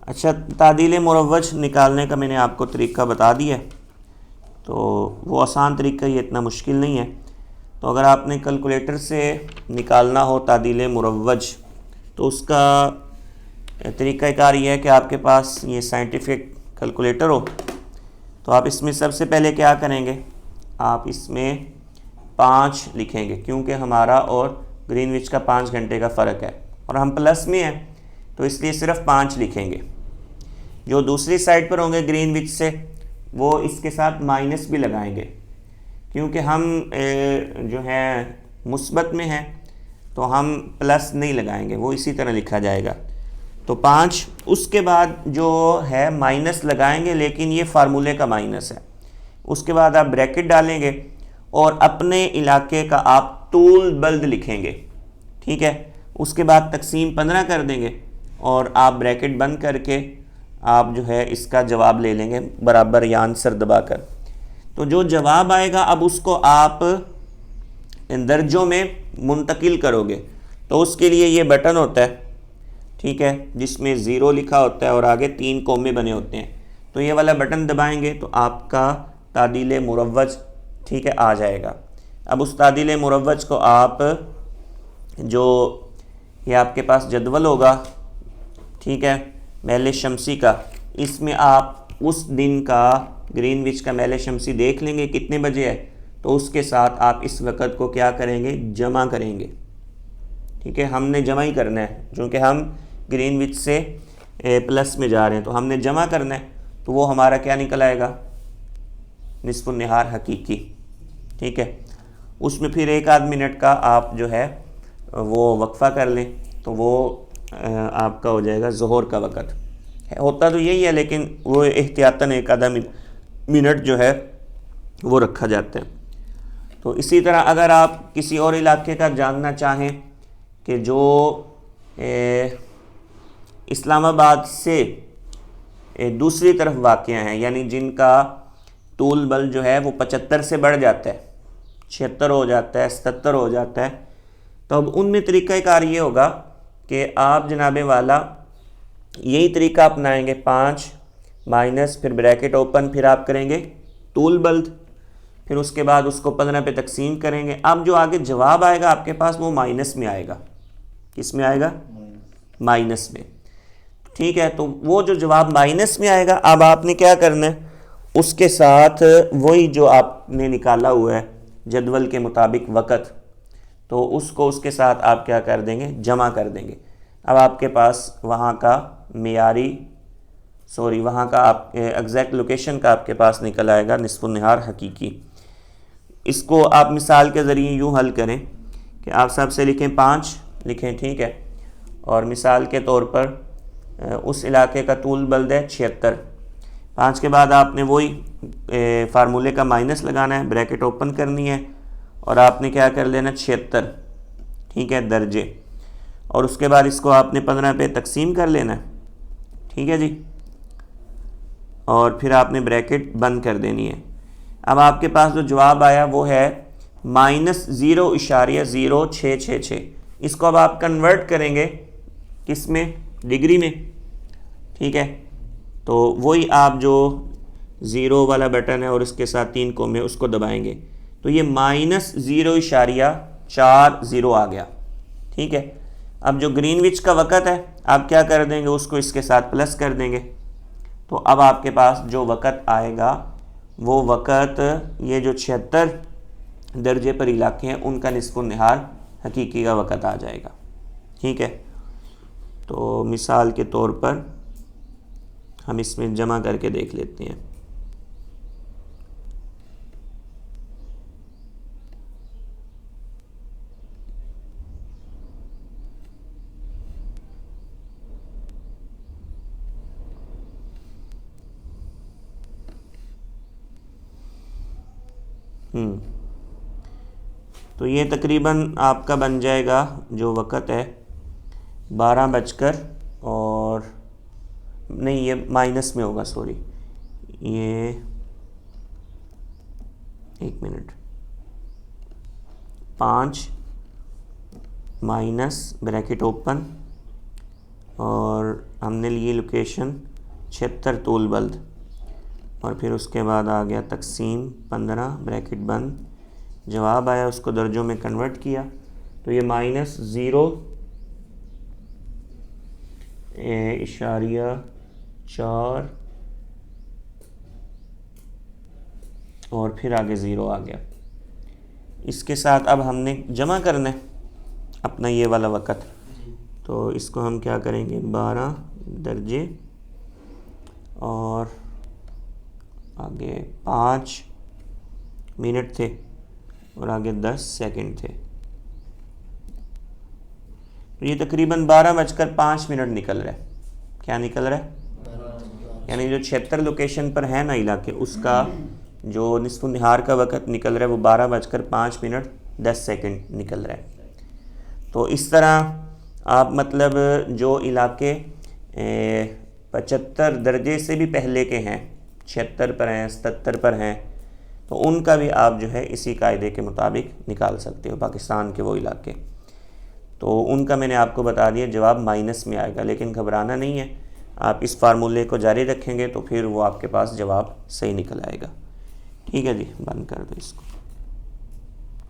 अच्छा, तादील मुरव्वज निकालने का मैंने आपको तरीका बता दिया, तो वो आसान तरीका, ये इतना मुश्किल नहीं है। तो अगर आपने कैलकुलेटर से निकालना हो तादील मुरव्वज, तो उसका तरीक़ाकार ये है कि आपके पास ये साइंटिफिक कैलकुलेटर हो। तो आप इसमें सबसे पहले क्या करेंगे, आप इसमें 5 लिखेंगे, क्योंकि हमारा और ग्रीनविच का 5 घंटे का फ़र्क है और हम प्लस में हैं, तो इसलिए सिर्फ 5 लिखेंगे। जो दूसरी साइड पर होंगे ग्रीनविच से, वो इसके साथ माइनस भी लगाएंगे, क्योंकि हम जो है मुस्बत में हैं, तो हम प्लस नहीं लगाएंगे, वो इसी तरह लिखा जाएगा। तो 5, उसके बाद जो है माइनस लगाएंगे, लेकिन ये फार्मूले का माइनस है। उसके बाद आप ब्रैकेट डालेंगे और अपने इलाके का आप तूल बल्द लिखेंगे, ठीक है। उसके बाद तकसीम 15 कर देंगे और आप ब्रैकेट बंद करके आप जो है इसका जवाब ले लेंगे बराबर या आंसर दबाकर। तो जो जवाब आएगा अब उसको आप दर्जों में मुंतकिल करोगे, तो उसके लिए ये बटन होता है, ठीक है, जिसमें 0 लिखा होता है और आगे 3 कोमे बने होते हैं। तो ये वाला बटन दबाएंगे तो आपका तादील मुरव्वज, ठीक है, आ जाएगा। अब उस तादील मुरव्वज को आप, जो ये आपके पास जदवल होगा, ठीक है, महल शमसी का, इसमें आप उस दिन का ग्रीनविच का महल शमसी देख लेंगे कितने बजे है, तो उसके साथ आप इस वक़्त को क्या करेंगे, जमा करेंगे, ठीक है। हमने जमा ही करना है, क्योंकि हम ग्रीनविच से प्लस में जा रहे हैं, तो हमने जमा करना है। तो वो हमारा क्या निकल आएगा, निस्फ़ुन नहार हकीकी, ठीक है। उसमें फिर 1 आध मिनट का आप जो है वो वक्फ़ा कर लें, तो वो आपका हो जाएगा ज़ोहर का वक़्त है। होता तो यही है, लेकिन वो एहतियातन 1 आधा मिनट जो है वो रखा जाता है। तो इसी तरह अगर आप किसी और इलाके का जानना चाहें कि जो इस्लामाबाद से दूसरी तरफ वाक़या हैं, यानी जिनका तूल बल जो है वो 75 से बढ़ जाता है, 76 हो जाता है, 77 हो जाता है, तो अब उनमें तरीक़ाकार ये होगा कि आप जनाबे वाला यही तरीका अपनाएंगे, 5 माइनस फिर ब्रैकेट ओपन, फिर आप करेंगे तूल बल्द, फिर उसके बाद उसको 15 पे तकसीम करेंगे। अब जो आगे जवाब आएगा आपके पास वो माइनस में आएगा। किस में आएगा, माइनस में, ठीक है। तो वो जो जवाब माइनस में आएगा, अब आपने क्या करना है, उसके साथ वही जो आपने निकाला हुआ है जदवल के मुताबिक वक़्त, तो उसको उसके साथ आप क्या कर देंगे, जमा कर देंगे। अब आपके पास वहाँ का वहाँ का आप एग्जैक्ट लोकेशन का आपके पास निकल आएगा निस्फ़ुन नहार हकीकी। इसको आप मिसाल के ज़रिए यूँ हल करें कि आप सबसे लिखें 5 लिखें, ठीक है, और मिसाल के तौर पर उस इलाके का तूल बल्द है 76। 5 के बाद आपने वही फार्मूले का माइनस लगाना है, ब्रैकेट ओपन करनी है और आपने क्या कर लेना, 76, ठीक है, दर्जे, और उसके बाद इसको आपने 15 पे तकसीम कर लेना है, ठीक है जी, और फिर आपने ब्रैकेट बंद कर देनी है। अब आपके पास जो जवाब आया वो है -0.0666। इसको अब आप कन्वर्ट करेंगे किस में, डिग्री में, ठीक है। तो वही आप जो 0 वाला बटन है और इसके साथ 3 कोमे उसको दबाएंगे, तो ये -0.40 आ गया, ठीक है। अब जो ग्रीनविच का वक़्त है आप क्या कर देंगे, उसको इसके साथ प्लस कर देंगे, तो अब आपके पास जो वक़्त आएगा वो वक़्त ये जो 76 दर्जे पर इलाके हैं उनका निस्फ़ुन नहार हकीकी का वक़्त आ जाएगा, ठीक है। तो मिसाल के तौर पर हम इसमें जमा करके देख लेते हैं। तो ये तकरीबन आपका बन जाएगा जो वक़्त है 12 बजकर और नहीं, ये माइनस में होगा, सॉरी, ये 1 मिनट, 5 माइनस ब्रैकेट ओपन और हमने लिए लोकेशन 76 तूल बल्द, और फिर उसके बाद आ गया तकसीम 15 ब्रैकेट बंद, जवाब आया उसको दर्जों में कन्वर्ट किया तो ये -0.4 और फिर आगे ज़ीरो आ गया। इसके साथ अब हमने जमा करना है अपना ये वाला वक़्त, तो इसको हम क्या करेंगे 12 दर्जे और आगे 5 मिनट थे और आगे 10 सेकंड थे, तो ये तकरीबन 12:05 निकल रहा है। क्या निकल रहा है? यानी जो 76 लोकेशन पर है ना इलाके, उसका जो निस्फ़ निहार का वक़्त निकल रहा है वो 12:05 निकल रहा है। तो इस तरह आप मतलब जो इलाके 75 दर्जे से भी पहले के हैं, 76 पर हैं, 77 पर हैं, तो उनका भी आप जो है इसी कायदे के मुताबिक निकाल सकते हो, पाकिस्तान के वो इलाके। तो उनका मैंने आपको बता दिया, जवाब माइनस में आएगा, लेकिन घबराना नहीं है, आप इस फार्मूले को जारी रखेंगे तो फिर वो आपके पास जवाब सही निकल आएगा। ठीक है जी, बंद कर दो इसको।